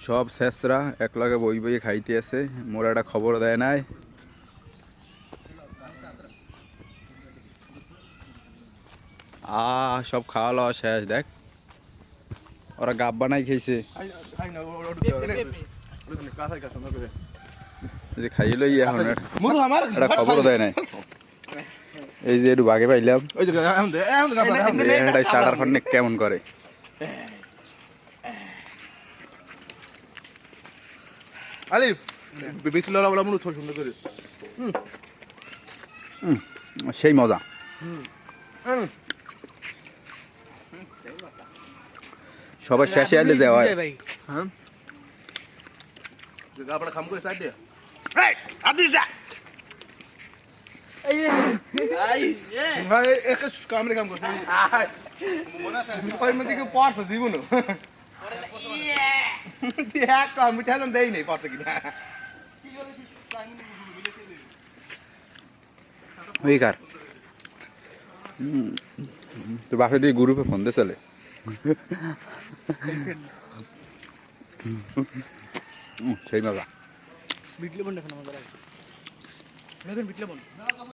সব শেষরা একলগে বই বই খাইতে আছে, মোর একটা খবর দেয় নাই। সব খাওয়া লওয়া শেষ। দেখ ওরা গাব বানাই খাইছে, খাইয়ে লই এখন একটা খবর দেয় নাই। এই যে একটু বাগে পাইলাম, চাটার খন্ডে কেমন করে। সেই মজা। সবার শেষে আলে যাওয়া ওইকার তোর বাপে দিয়ে গ্রুপে ফোন দিয়ে চলে। সেই মজা।